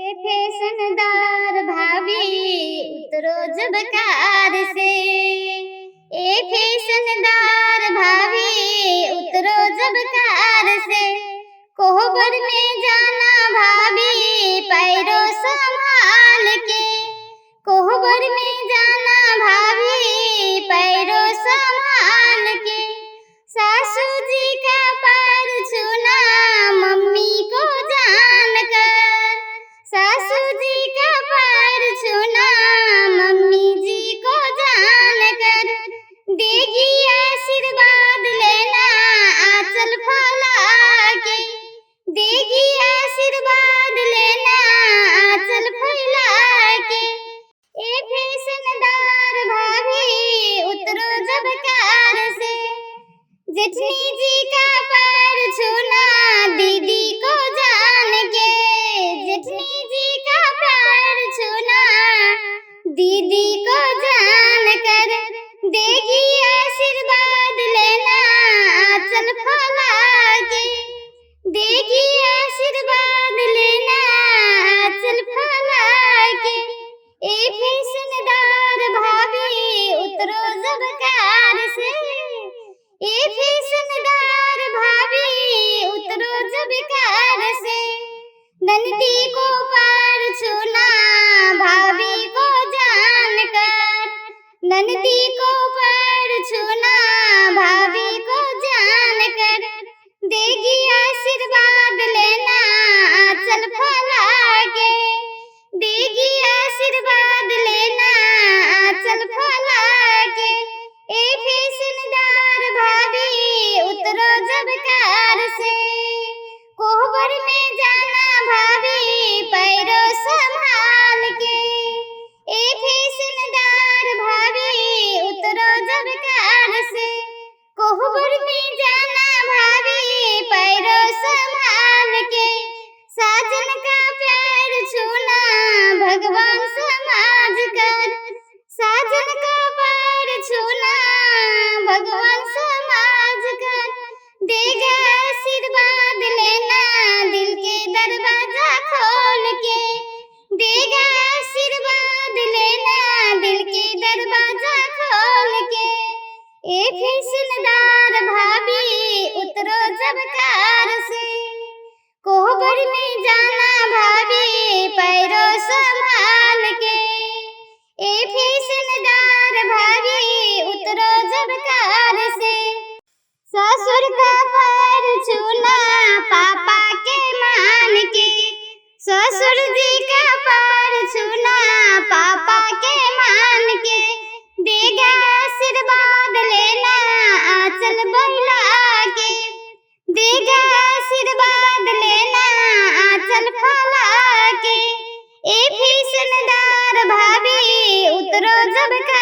ये फैशनदार भाभी उतरो जब कार से। ए फैशनदार भाभी उतरो जब कार से। कोहबर में जाना भाभी पैरों संभाल के। कोहबर में जाना भाभी पैरों संभाल के। सासू जी का पैर छूना मम्मी को जान कर। सासू जी का पैर छूना मम्मी जी को जान कर। देगी आशीर्वाद लेना आंचल फैला के। देगी आशीर्वाद लेना आंचल फैला के। ए फैशनदार भाभी उतरो जब कार से। जेठनी जी का पैर छूना दीदी को जान के। जेठनी जी का पैर छूना दीदी को जान कर। देगी आशीर्वाद लेना आंचल फैला के। देगी आशीर्वाद लेना आंचल फैला के। ए फैशनदार भाभी उतरो जब कार से। ए फैशनदार भाभी उतरो जब कार से। नंदी को पैर छूना भाभी को जान कर। नंदी को पैर छूना भाभी को जान कर। देगी आशीर्वाद लेना आंचल फैला के। देगी आशीर्वाद लेना आंचल फैला के। ए फैशनदार भाभी उतरो जब कार से। कोहबर में जाना भाभी पैरों संभाल के। ए फैशनदार भाभी उतरो जब कार से। कोहबर में जाना भाभी पैरों संभाल के। साजन का प्यार छूना भगवान समाज कर। साजन का पैर छूना भगवान समाज कर। देगा आशीर्वाद लेना दिल के दरवाजा खोल के। देगा आशीर्वाद लेना दिल के दरवाजा खोल के। ए फैशनदार भाभी उतरो जब कार से। कोहबर में जाना भाभी पैरों संभाल के। ए फैशनदार भाभी उतरो जब कार से। ससुर का पैर छूना पापा के मान के। ससुर जी का पैर छूना पापा के मान के। देगा आशीर्वाद लेना आंचल फैला के। देगा आशीर्वाद लेना आंचल फैला के। ए फैशनदार भाभी उतरो जब कार